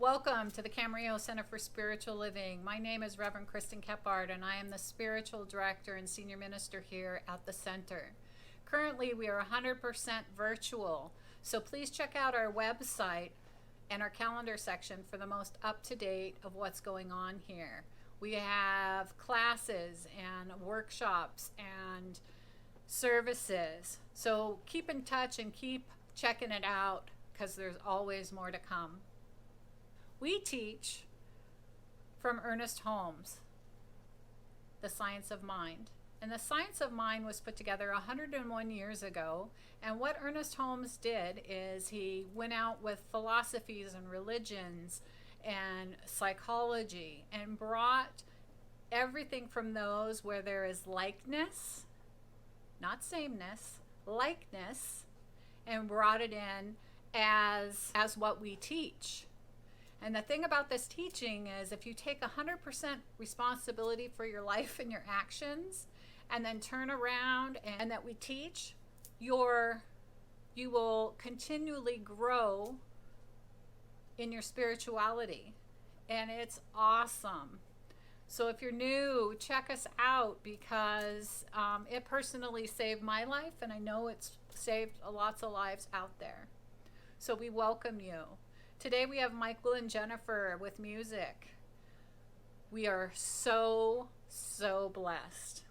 Welcome to the Camarillo Center for Spiritual Living. My name is Reverend Kristin Kephart, and I am the Spiritual Director and Senior Minister here at the Center. Currently, we are 100% virtual, so please check out our website and our calendar section for the most up-to-date of what's going on here. We have classes and workshops and services, so keep in touch and keep checking it out because there's always more to come. We teach from Ernest Holmes, The Science of Mind. And The Science of Mind was put together 101 years ago. And what Ernest Holmes did is he went out with philosophies and religions and psychology and brought everything from those where there is likeness, not sameness, likeness, and brought it in as what we teach. And the thing about this teaching is if you take 100% responsibility for your life and your actions and then turn around and that we teach, you will continually grow in your spirituality. And it's awesome. So if you're new, check us out because it personally saved my life, and I know it's saved lots of lives out there. So we welcome you. Today we have Michael and Jennifer with music. We are so blessed.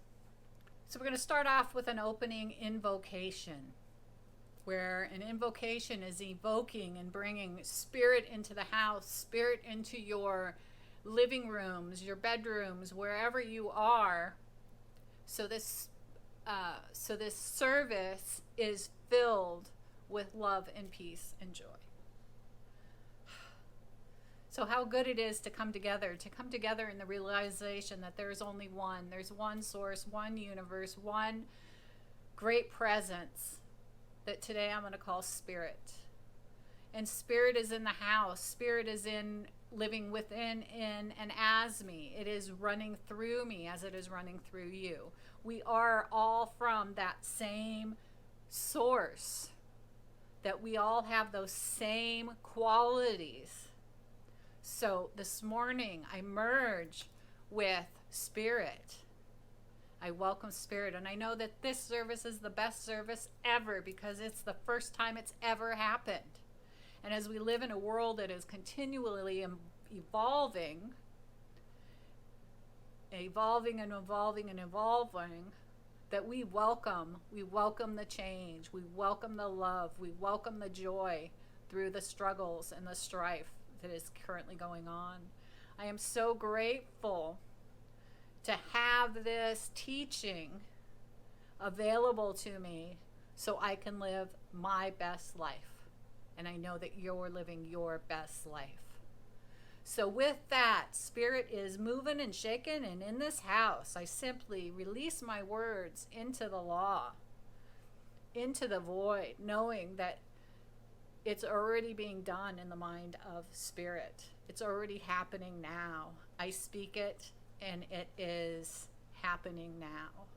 So we're going to start off with an opening invocation, where an invocation is evoking and bringing spirit into the house, spirit into your living rooms, your bedrooms, wherever you are. So this service is filled with love and peace and joy. So how good it is to come together in the realization that there's only one. There's one source, one universe, one great presence that today I'm going to call Spirit. And Spirit is in the house. Spirit is in living within, in, and as me. It is running through me as it is running through you. We are all from that same source, that we all have those same qualities. So this morning I merge with Spirit. I welcome Spirit, and I know that this service is the best service ever because it's the first time it's ever happened. And as we live in a world that is continually evolving, that we welcome the change, we welcome the love, we welcome the joy through the struggles and the strife that is currently going on. I am so grateful to have this teaching available to me so I can live my best life. And I know that you're living your best life. So with that, Spirit is moving and shaking, and in this house, I simply release my words into the law, into the void, knowing that it's already being done in the mind of Spirit. It's already happening now. I speak it, and it is happening now.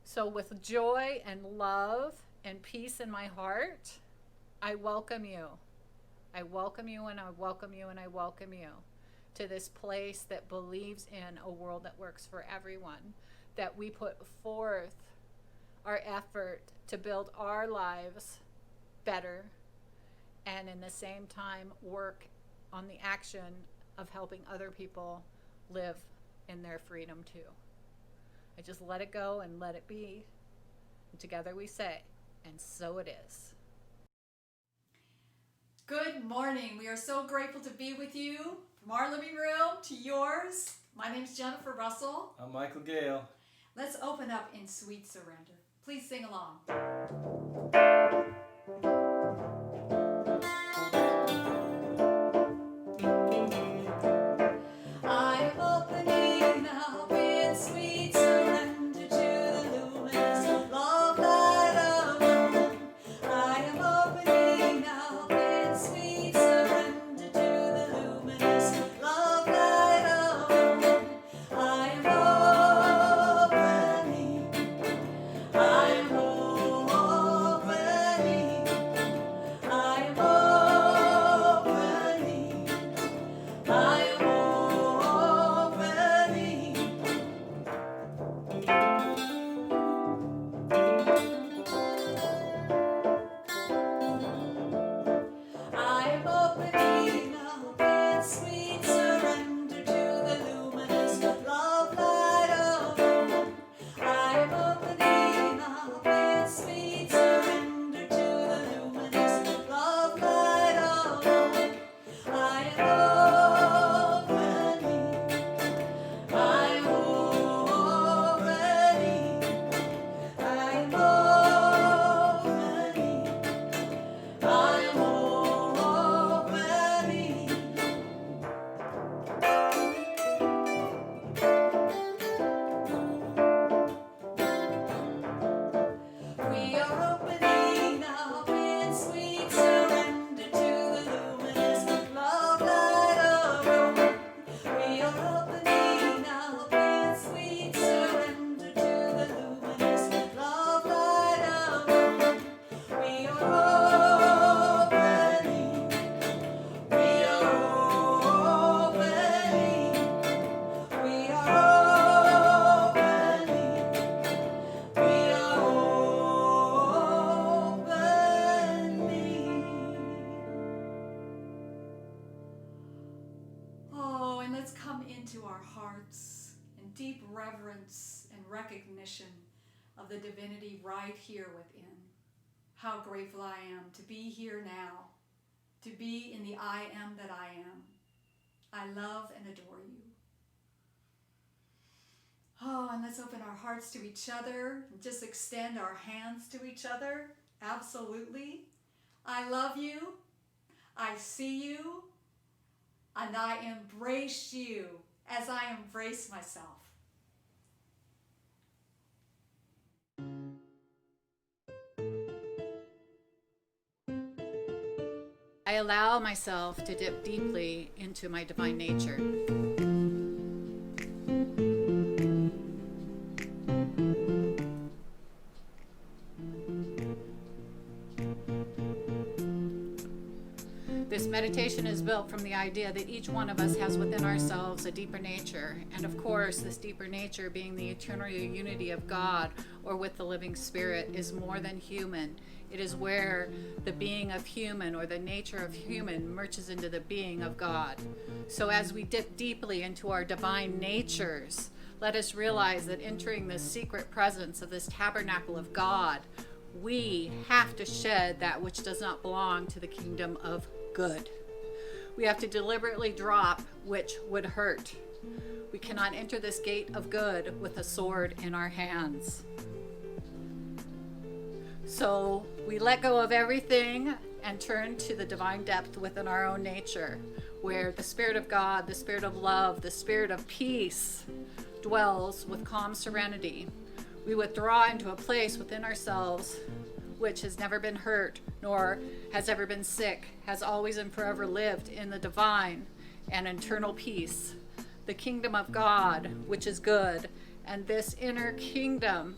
So with joy and love and peace in my heart, I welcome you. I welcome you, and I welcome you, and I welcome you to this place that believes in a world that works for everyone, that we put forth our effort to build our lives better, and in the same time work on the action of helping other people live in their freedom too. I just let it go and let it be. And together we say, and so it is. Good morning. We are so grateful to be with you from our living room to yours. My name is Jennifer Russell. I'm Michael Gayle. Let's open up in sweet surrender. Please sing along. I'm opening up in sweet surrender to the luminous love light of love. I am opening up in sweet surrender to the luminous love light of love. I am opening. I'm opening. let's come into our hearts in deep reverence and recognition of the divinity right here within. How grateful I am to be here now, to be in the I am that I am. I love and adore you. Oh, and let's open our hearts to each other and just extend our hands to each other. Absolutely. I love you. I see you. And I embrace you as I embrace myself. I allow myself to dip deeply into my divine nature. This meditation is built from the idea that each one of us has within ourselves a deeper nature, and of course, this deeper nature, being the eternal unity of God or with the living spirit, is more than human. It is where the being of human or the nature of human merges into the being of God. So as we dip deeply into our divine natures, let us realize that entering the secret presence of this tabernacle of God, we have to shed that which does not belong to the kingdom of good. We have to deliberately drop which would hurt. We cannot enter this gate of good with a sword in our hands. So we let go of everything and turn to the divine depth within our own nature, where the Spirit of God, the Spirit of love, the Spirit of peace dwells with calm serenity. We withdraw into a place within ourselves which has never been hurt, nor has ever been sick, has always and forever lived in the divine and eternal peace, the kingdom of God, which is good. And this inner kingdom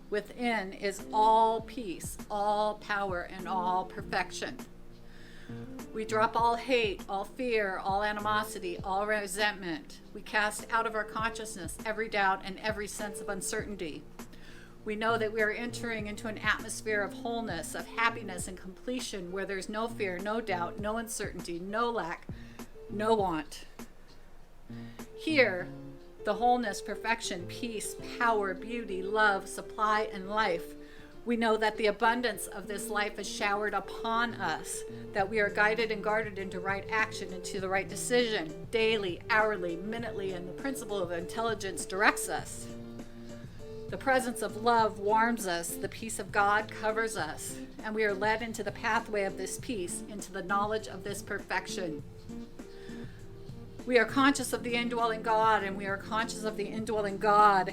within is all peace, all power, and all perfection. We drop all hate, all fear, all animosity, all resentment. We cast out of our consciousness every doubt and every sense of uncertainty. We know that we are entering into an atmosphere of wholeness, of happiness and completion, where there's no fear, no doubt, no uncertainty, no lack, no want. Here, the wholeness, perfection, peace, power, beauty, love, supply, and life. We know that the abundance of this life is showered upon us, that we are guided and guarded into right action, into the right decision, daily, hourly, minutely, and the principle of intelligence directs us. The presence of love warms us, the peace of God covers us, and we are led into the pathway of this peace, into the knowledge of this perfection. We are conscious of the indwelling God, and we are conscious of the indwelling God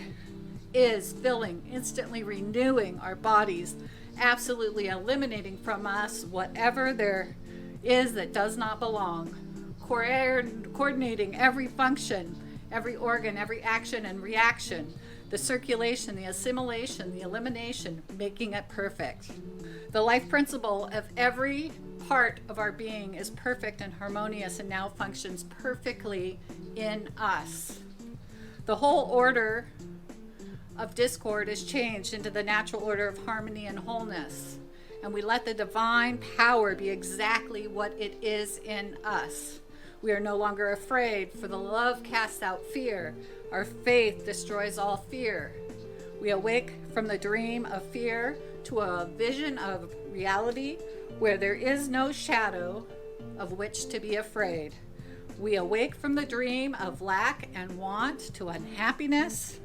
is filling, instantly renewing our bodies, absolutely eliminating from us whatever there is that does not belong, coordinating every function, every organ, every action and reaction, the circulation, the assimilation, the elimination, making it perfect. The life principle of every part of our being is perfect and harmonious and now functions perfectly in us. The whole order of discord is changed into the natural order of harmony and wholeness, and we let the divine power be exactly what it is in us. We are no longer afraid, for the love casts out fear. Our faith destroys all fear. We awake from the dream of fear to a vision of reality where there is no shadow of which to be afraid. We awake from the dream of lack and want to unhappiness,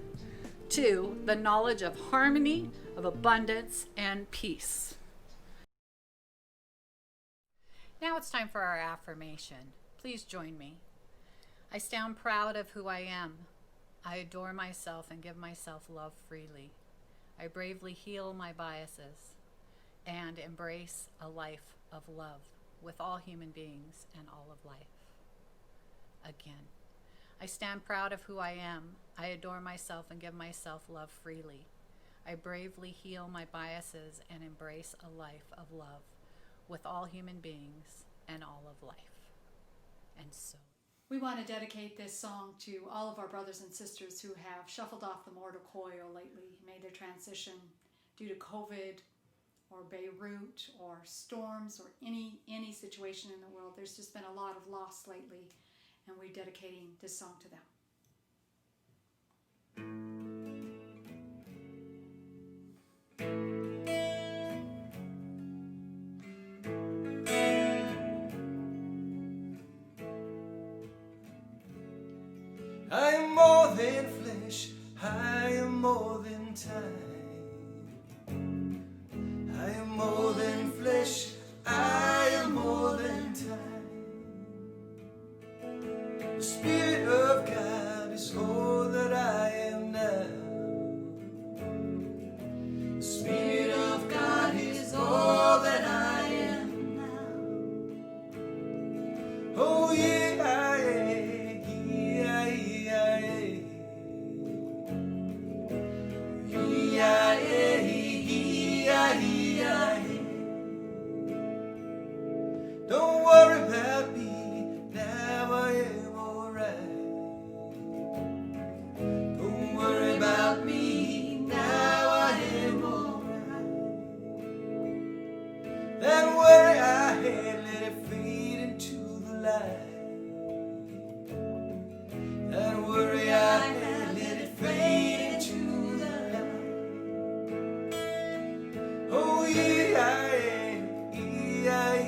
to the knowledge of harmony, of abundance, and peace. Now it's time for our affirmation. Please join me. I stand proud of who I am. I adore myself and give myself love freely. I bravely heal my biases and embrace a life of love with all human beings and all of life. Again, I stand proud of who I am. I adore myself and give myself love freely. I bravely heal my biases and embrace a life of love with all human beings and all of life. And so We want to dedicate this song to all of our brothers and sisters who have shuffled off the mortal coil lately, made their transition due to COVID or Beirut or storms or any situation in the world. There's just been a lot of loss lately. and we're dedicating this song to them. I am more than flesh, I am more than time. I am more than flesh, I am more than time. The Spirit of God is all that I am now. The Spirit of God is all that I am now. Oh yeah, yeah, yeah, yeah, yeah, yeah. Don't worry about me, now I am alright. Don't worry about me, now I am alright. That worry I had, let it fade into the light. That worry I had, let it fade into the light. Oh yeah, yeah, yeah.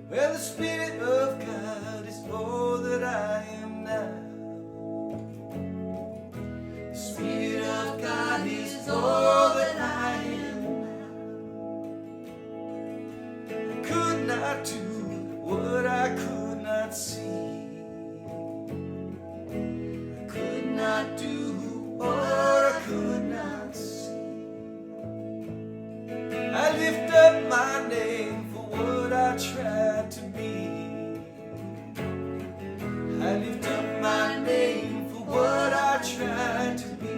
Well, the Spirit of God is all that I am now. The Spirit of God is all that I am now. I could not do what I could not see. I could not do what I could not see. I lift up my name for what I tried to be. I lift up my name for what I tried to be.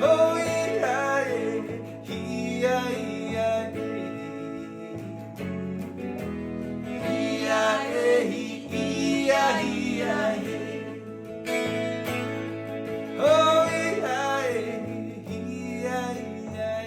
Oh yeah, yeah, yeah, yeah, yeah, yeah, yeah, yeah. Oh yeah, yeah, yeah,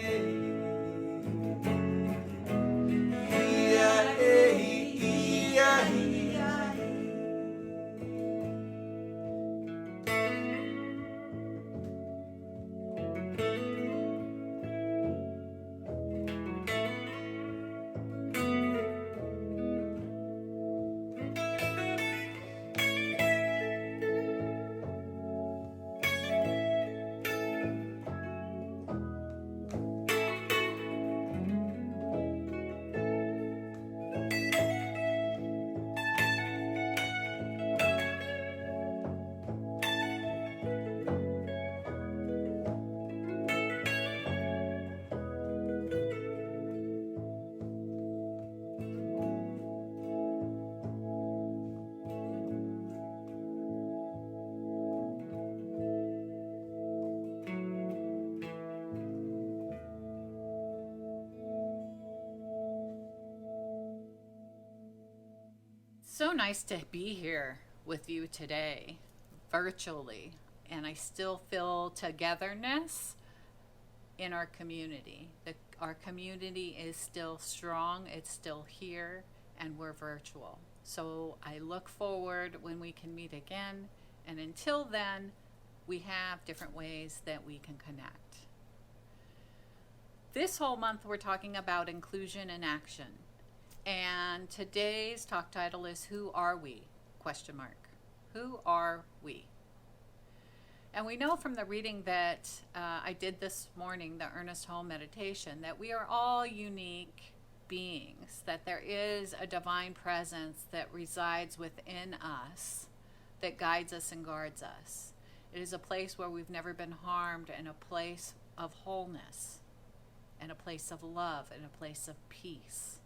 So nice to be here with you today, virtually, and I still feel togetherness in our community. Our community is still strong, it's still here, and we're virtual. So I look forward when we can meet again, and until then, we have different ways that we can connect. This whole month we're talking about inclusion and action. And today's talk title is Who Are We? Question mark. Who are we? And we know from the reading that I did this morning, the Earnest Home Meditation, that we are all unique beings, that there is a divine presence that resides within us, that guides us and guards us. It is a place where we've never been harmed and a place of wholeness and a place of love and a place of peace.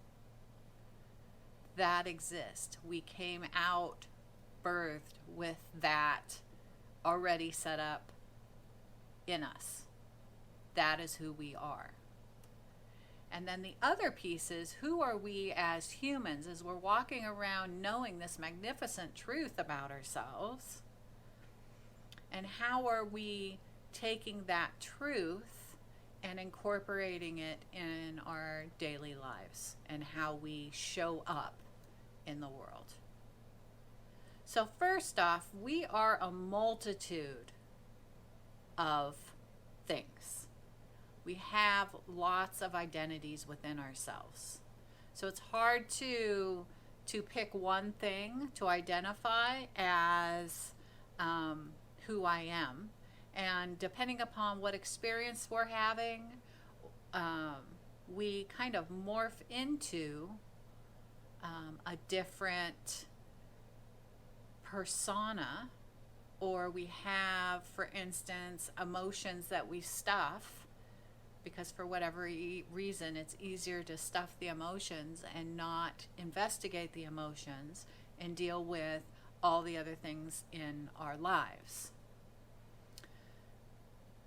That exists. We came out birthed with that already set up in us. That is who we are. And then the other piece is, who are we as humans as we're walking around knowing this magnificent truth about ourselves? And how are we taking that truth and incorporating it in our daily lives and how we show up in the world? So first off, we are a multitude of things. We have lots of identities within ourselves. So it's hard to pick one thing to identify as who I am. And depending upon what experience we're having, we kind of morph into a different persona, or we have, for instance, emotions that we stuff, because for whatever reason it's easier to stuff the emotions and not investigate the emotions and deal with all the other things in our lives.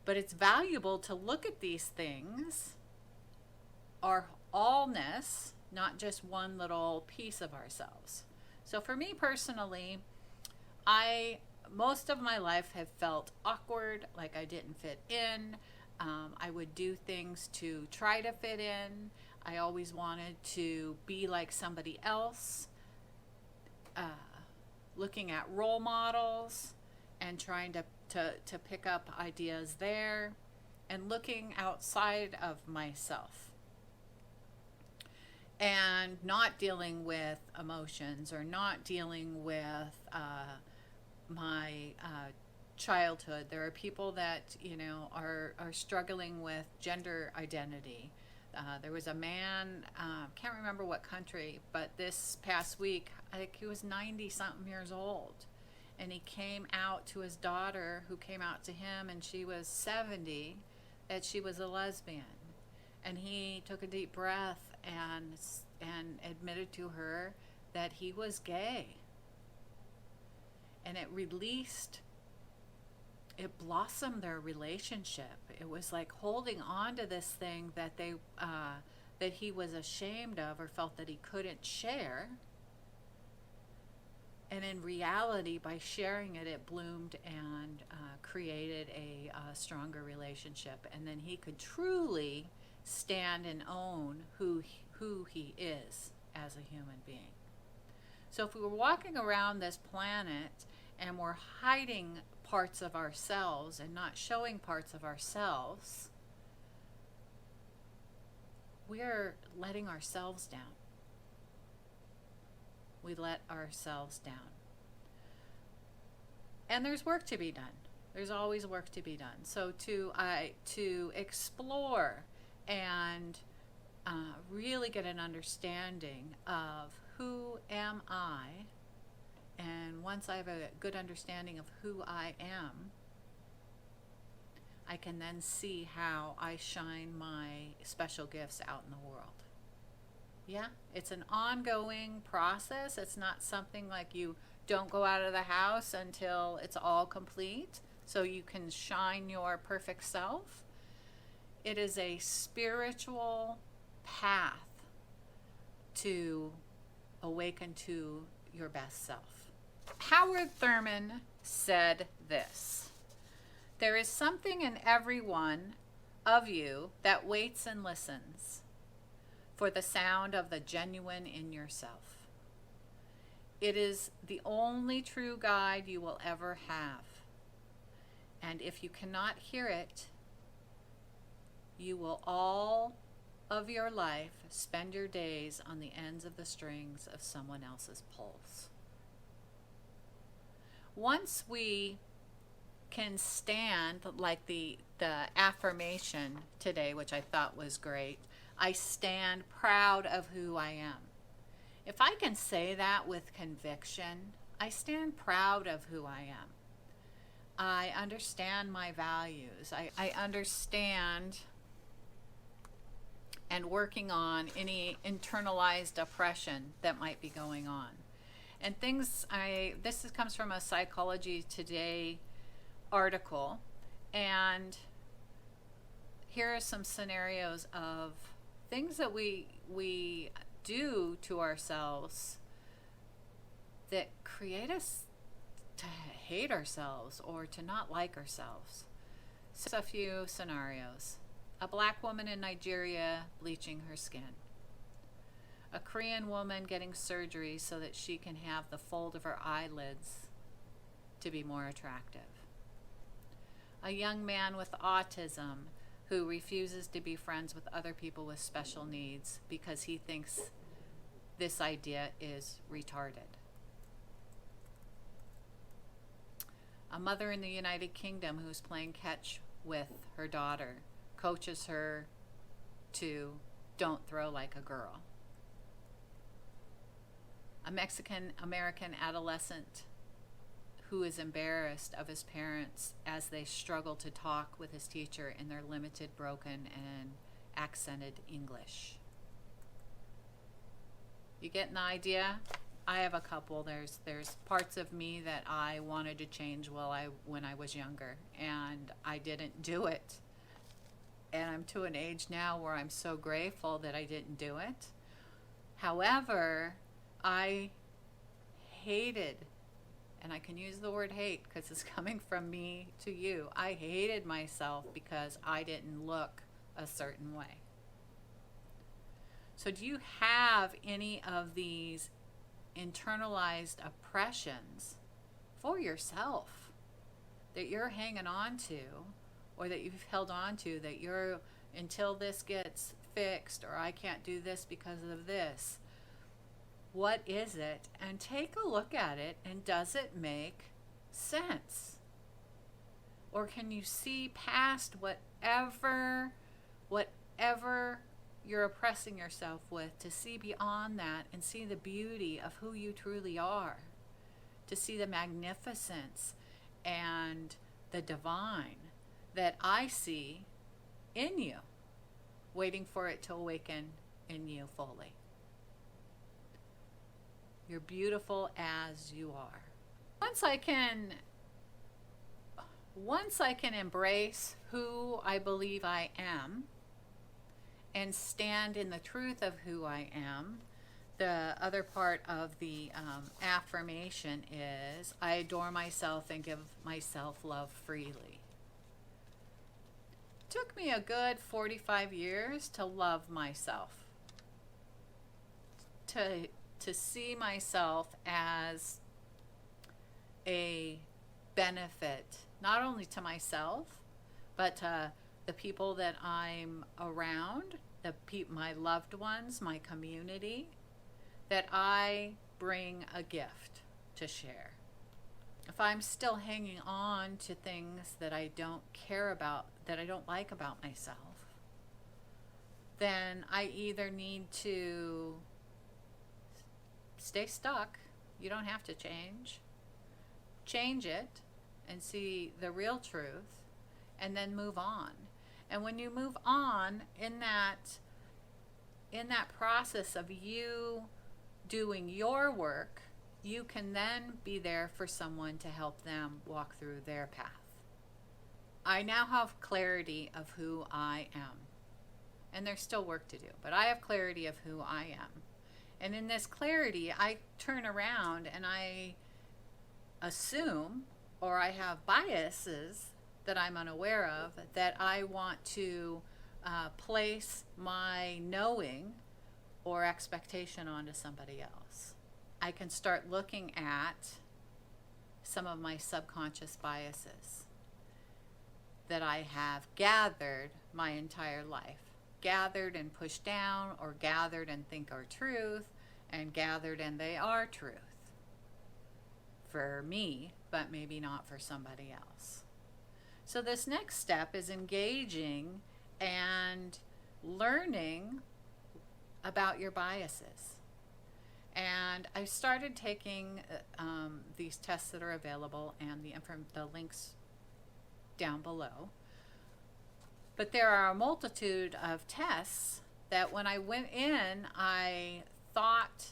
But it's valuable to look at these things, our allness, not just one little piece of ourselves. So for me personally, most of my life have felt awkward, like I didn't fit in. I would do things to try to fit in. I always wanted to be like somebody else. Looking at role models and trying to pick up ideas there, and looking outside of myself and not dealing with emotions or not dealing with my childhood. There are people that are struggling with gender identity. There was a man, can't remember what country, but this past week, I think he was 90 something years old, and he came out to his daughter, who came out to him, and she was 70, that she was a lesbian. And he took a deep breath and admitted to her that he was gay. And it blossomed their relationship. It was like holding on to this thing that that he was ashamed of or felt that he couldn't share. And in reality, by sharing it, it bloomed and created a stronger relationship. And then he could truly stand and own who he is as a human being. So if we were walking around this planet and we're hiding parts of ourselves and not showing parts of ourselves, we're letting ourselves down. We let ourselves down. And there's work to be done. There's always work to be done. So to explore and really get an understanding of who am I, and once I have a good understanding of who I am, I can then see how I shine my special gifts out in the world. Yeah, it's an ongoing process. It's not something like you don't go out of the house until it's all complete, so you can shine your perfect self. It is a spiritual path to awaken to your best self. Howard Thurman said this: "There is something in every one of you that waits and listens for the sound of the genuine in yourself. It is the only true guide you will ever have. And if you cannot hear it, you will all of your life spend your days on the ends of the strings of someone else's pulse." Once we can stand, like the affirmation today, which I thought was great, I stand proud of who I am. If I can say that with conviction, I stand proud of who I am. I understand my values. I understand and working on any internalized oppression that might be going on. And comes from a Psychology Today article, and here are some scenarios of things that we do to ourselves that create us to hate ourselves or to not like ourselves. So a few scenarios. A black woman in Nigeria bleaching her skin. A Korean woman getting surgery so that she can have the fold of her eyelids to be more attractive. A young man with autism who refuses to be friends with other people with special needs because he thinks this idea is retarded. A mother in the United Kingdom who's playing catch with her daughter, coaches her to don't throw like a girl. A Mexican-American adolescent who is embarrassed of his parents as they struggle to talk with his teacher in their limited, broken, and accented English. You getting the idea? I have a couple. There's parts of me that I wanted to change when I was younger, and I didn't do it. And I'm to an age now where I'm so grateful that I didn't do it. However, I hated, and I can use the word hate because it's coming from me to you. I hated myself because I didn't look a certain way. So do you have any of these internalized oppressions for yourself that you're hanging on to, or that you've held on to, that you're, until this gets fixed, or I can't do this because of this? What is it? And take a look at it, and does it make sense? Or can you see past whatever you're oppressing yourself with, to see beyond that and see the beauty of who you truly are, to see the magnificence and the divine that I see in you, waiting for it to awaken in you fully. You're beautiful as you are. Once I can embrace who I believe I am and stand in the truth of who I am, the other part of the affirmation is, I adore myself and give myself love freely. It took me a good 45 years to love myself, to see myself as a benefit, not only to myself, but to the people that I'm around, my loved ones, my community, that I bring a gift to share. If I'm still hanging on to things that I don't care about, that I don't like about myself, then I either need to stay stuck. You don't have to change it and see the real truth, and then move on. And when you move on in that process of you doing your work, you can then be there for someone to help them walk through their path. I now have clarity of who I am, and there's still work to do, but I have clarity of who I am. And in this clarity, I turn around and I assume, or I have biases that I'm unaware of, that I want to place my knowing or expectation onto somebody else. I can start looking at some of my subconscious biases that I have gathered my entire life. Gathered and pushed down, or gathered and think are truth, and gathered and they are truth for me, but maybe not for somebody else. So this next step is engaging and learning about your biases. And I started taking these tests that are available, and the links down below. But there are a multitude of tests that when I went in, I thought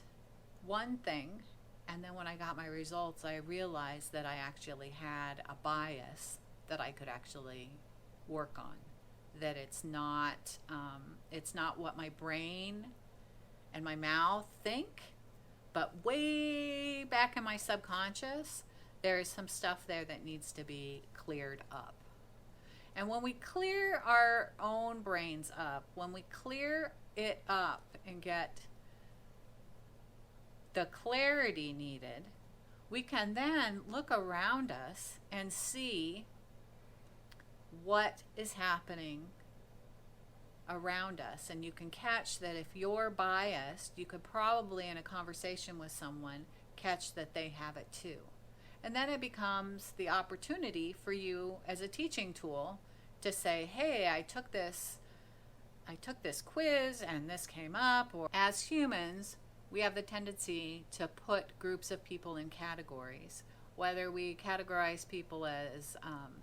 one thing, and then when I got my results, I realized that I actually had a bias that I could actually work on. That it's not what my brain and my mouth think, but way back in my subconscious, there is some stuff there that needs to be cleared up. And when we clear our own brains up, when we clear it up and get the clarity needed, we can then look around us and see what is happening around us. And you can catch that if you're biased, you could probably in a conversation with someone catch that they have it too. And then it becomes the opportunity for you as a teaching tool to say, hey, I took this quiz and this came up. Or as humans, we have the tendency to put groups of people in categories, whether we categorize people as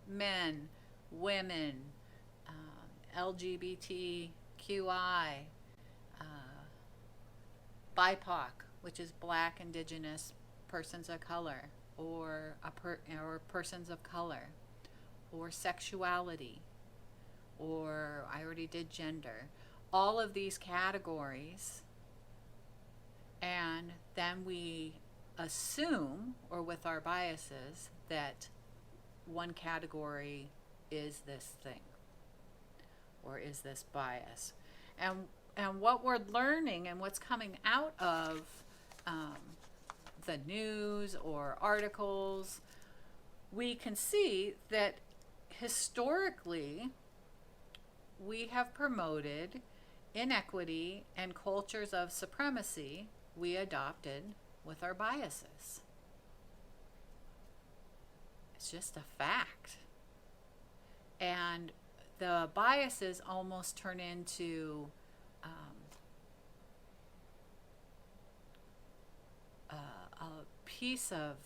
men, women, LGBTQI, BIPOC, which is Black, Indigenous, persons of color, or persons of color, or sexuality, or I already did gender. All of these categories, and then we assume, or with our biases, that one category is this thing or is this bias. And what we're learning and what's coming out of the news or articles, we can see that historically we have promoted inequity and cultures of supremacy we adopted with our biases. It's just a fact. And the biases almost turn into a piece of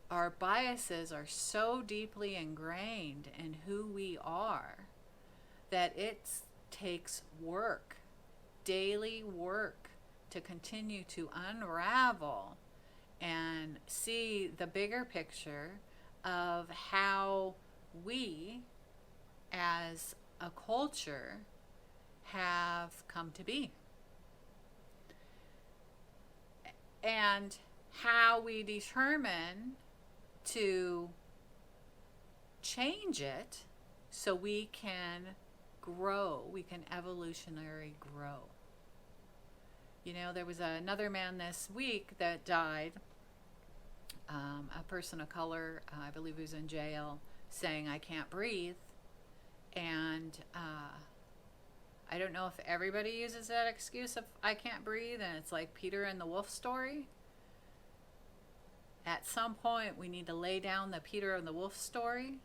our biases are so deeply ingrained in who we are that it takes work, daily work, to continue to unravel and see the bigger picture of how we as a culture have come to be, and how we determine to change it so we can grow, we can evolutionary grow. You know, there was another man this week that died, a person of color, I believe he was in jail, saying, I can't breathe. And I don't know if everybody uses that excuse of I can't breathe, and it's like Peter and the Wolf story. At some point, we need to lay down the Peter and the Wolf story.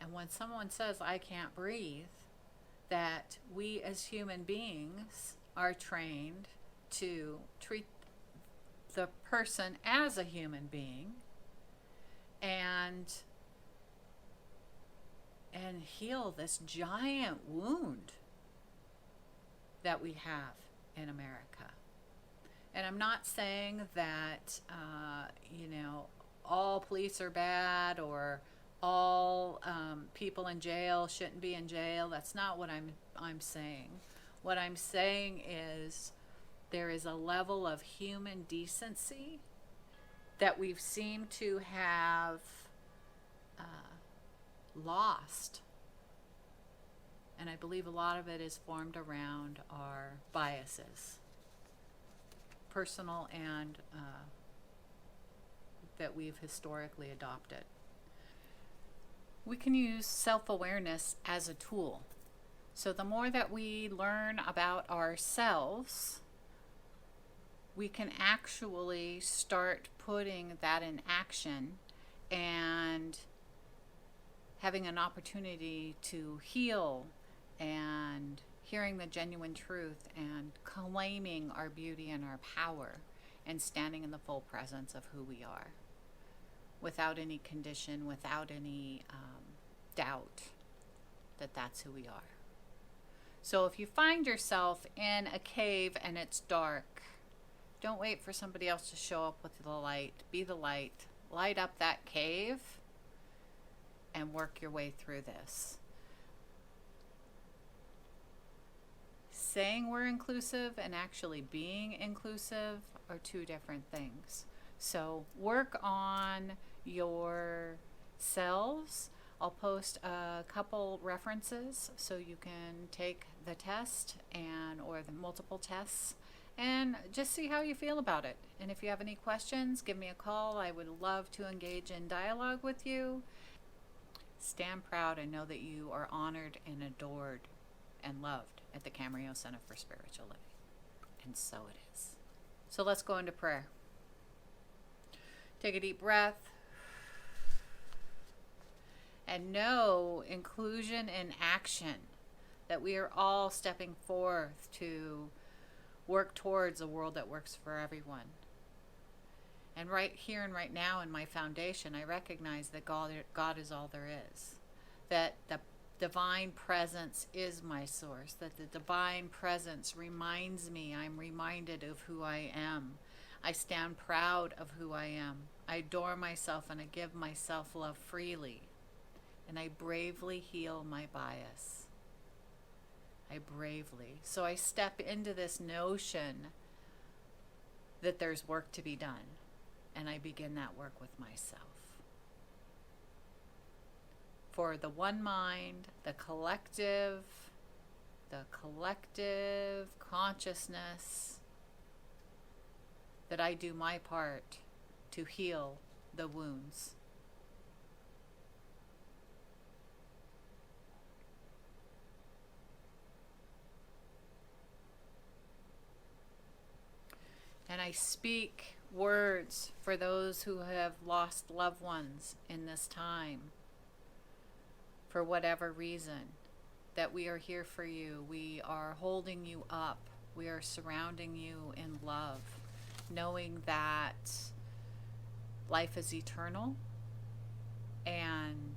And when someone says, I can't breathe, that we as human beings are trained to treat the person as a human being and heal this giant wound that we have in America. And I'm not saying that, all police are bad or all people in jail shouldn't be in jail. That's not what I'm saying. What I'm saying is there is a level of human decency that we've seemed to have lost. And I believe a lot of it is formed around our biases, personal and that we've historically adopted. We can use self-awareness as a tool. So the more that we learn about ourselves, we can actually start putting that in action and having an opportunity to heal and hearing the genuine truth and claiming our beauty and our power and standing in the full presence of who we are without any condition, without any doubt that that's who we are. So if you find yourself in a cave and it's dark, don't wait for somebody else to show up with the light. Be the light. Light up that cave and work your way through this. Saying we're inclusive and actually being inclusive are two different things. So work on yourselves. I'll post a couple references so you can take the test or the multiple tests and just see how you feel about it. And if you have any questions, give me a call. I would love to engage in dialogue with you. Stand proud and know that you are honored and adored and loved at the Camarillo Center for Spiritual Living. And so it is. So let's go into prayer. Take a deep breath. And know inclusion in action, that we are all stepping forth to work towards a world that works for everyone. And right here and right now in my foundation, I recognize that God is all there is, that the divine presence is my source, that the divine presence reminds me, I'm reminded of who I am. I stand proud of who I am. I adore myself and I give myself love freely. And I bravely heal my bias. So I step into this notion that there's work to be done. And I begin that work with myself. For the one mind, the collective consciousness, that I do my part to heal the wounds. And I speak words for those who have lost loved ones in this time, for whatever reason, that we are here for you. We are holding you up. We are surrounding you in love, knowing that life is eternal and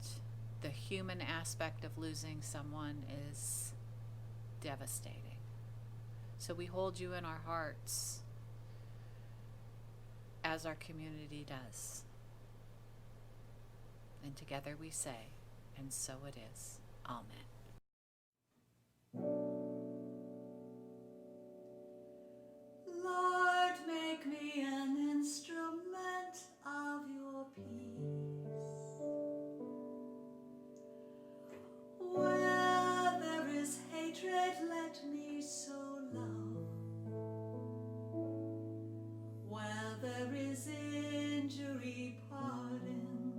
the human aspect of losing someone is devastating. So we hold you in our hearts, as our community does. And together we say, and so it is. Amen. Lord, make me an instrument of your peace. Where there is hatred, let me sow love. Where there is injury, pardon.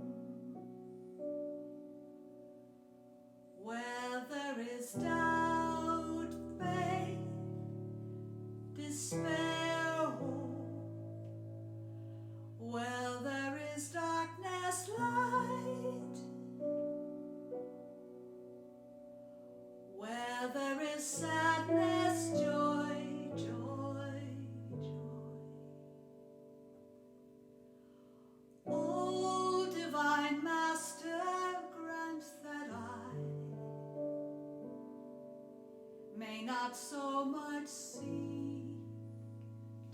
Where there is doubt, faith, despair, hope. Where there is darkness, light. Where there is sadness, joy, joy, joy. O divine Master, grant that I may not so much seek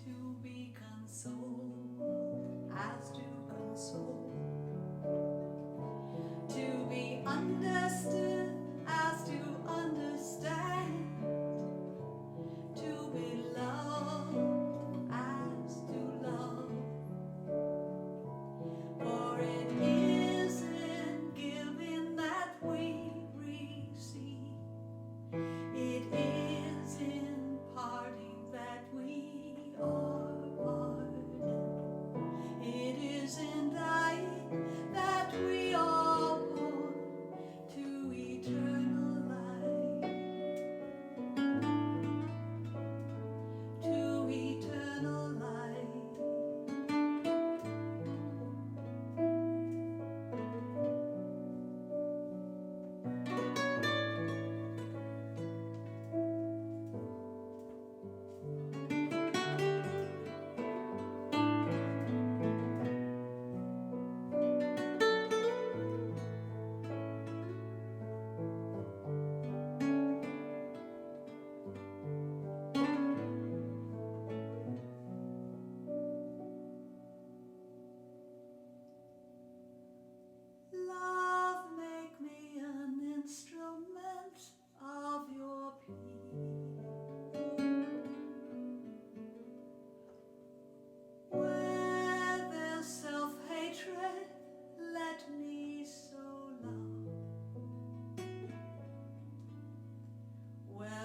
to be consoled as to console, to be understood as to understand, to be loved as to love. For it is in giving that we receive. It is in parting that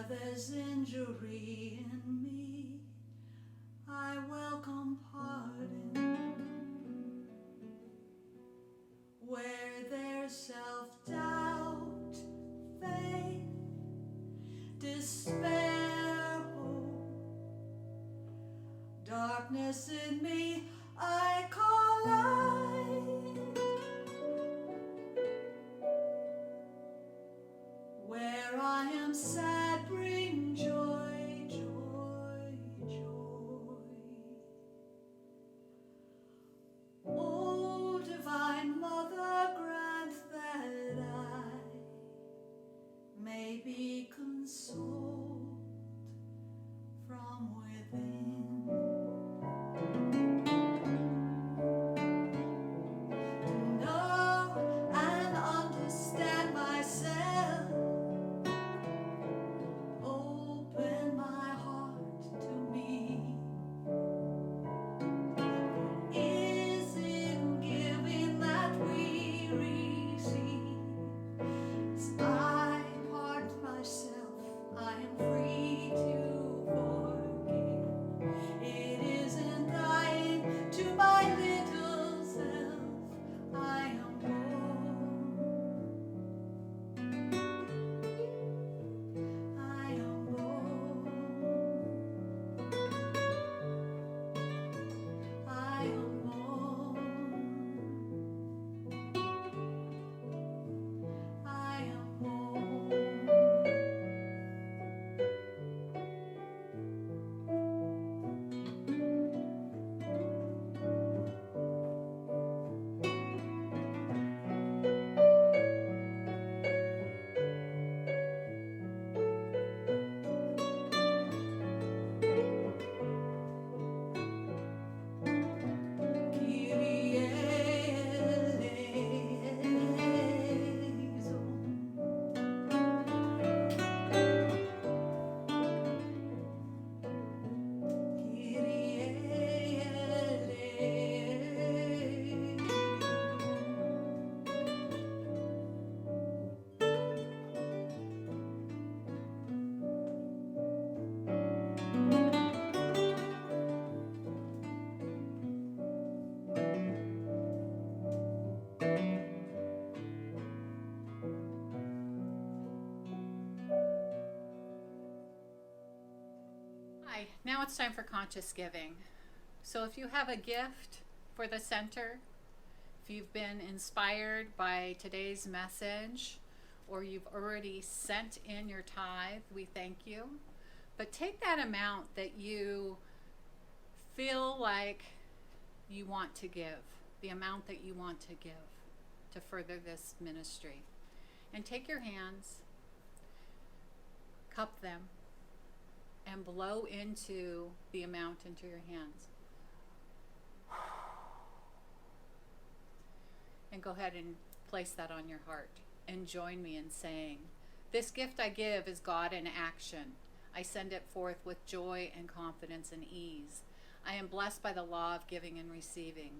Where there's injury in me, I welcome pardon. Where there's self-doubt, faith, despair, hope, darkness in me, I call light. Where I am sad, bring joy, joy, joy. O Divine Mother, grant that I may be consoled from within. To know and understand myself, open my heart to me. Is in giving that we receive. As I part myself, I am free to forgive. It is in dying to my little self, I am born. I am born. I am born. I am born. Kyrie eleison. Kyrie Hi, now it's time for conscious giving. So if you have a gift for the center, if you've been inspired by today's message, or you've already sent in your tithe, we thank you. But take that amount that you feel like you want to give, the amount that you want to give to further this ministry. And take your hands, cup them, and blow into the amount into your hands. And go ahead and place that on your heart. And join me in saying, this gift I give is God in action. I send it forth with joy and confidence and ease. I am blessed by the law of giving and receiving,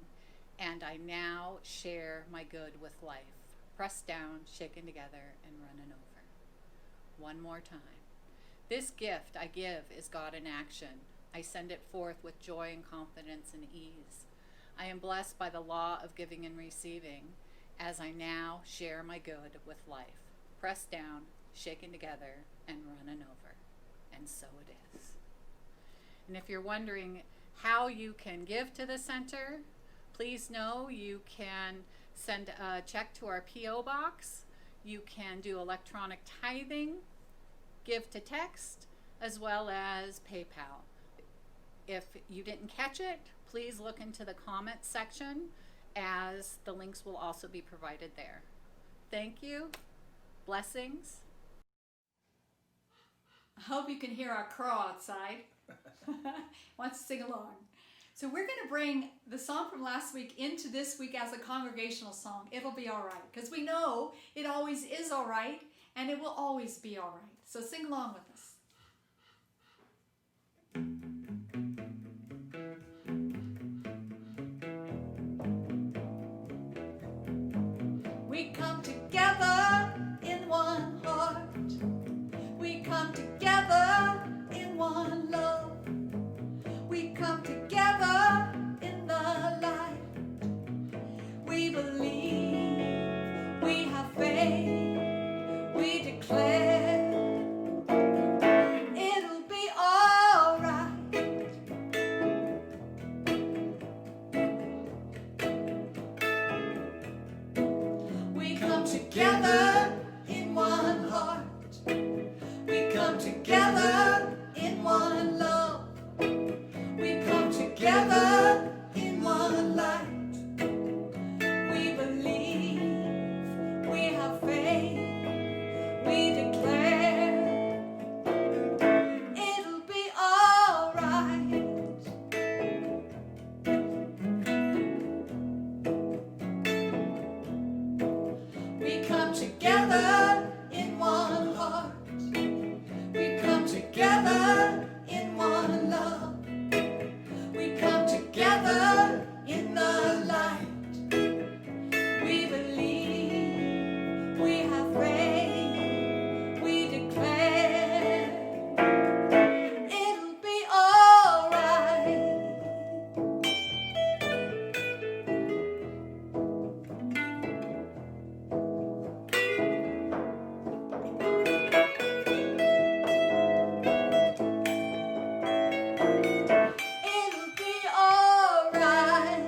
and I now share my good with life. Pressed down, shaken together, and running over. One more time. This gift I give is God in action. I send it forth with joy and confidence and ease. I am blessed by the law of giving and receiving, as I now share my good with life. Pressed down, shaken together, and running over. And so it is. And if you're wondering how you can give to the center, please know you can send a check to our P.O. box. You can do electronic tithing, give to text, as well as PayPal. If you didn't catch it, please look into the comments section, as the links will also be provided there. Thank you. Blessings. I hope you can hear our crow outside. Wants to sing along. So we're going to bring the song from last week into this week as a congregational song. It'll be all right, because we know it always is all right, and it will always be all right. So sing along with us. We come together in one heart. We come together in one love. We come together in the light. We believe, we have faith, we declare it'll be all right. We come together in one heart. We come together in one love. We come together in one light. We believe, we have faith, we declare it'll be all right. We come together in one heart. We come together in one love. We come together in the light. We believe, we have faith, we declare it'll be all right. It'll be all right.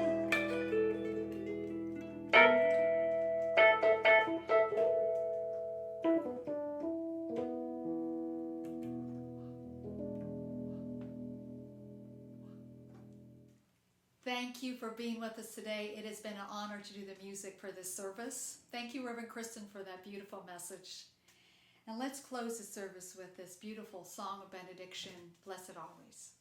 Thank you for being with us today. It has been an honor to do the music for this service. Thank you, Reverend Kristin, for that beautiful message. And let's close the service with this beautiful song of benediction, Blessed Always.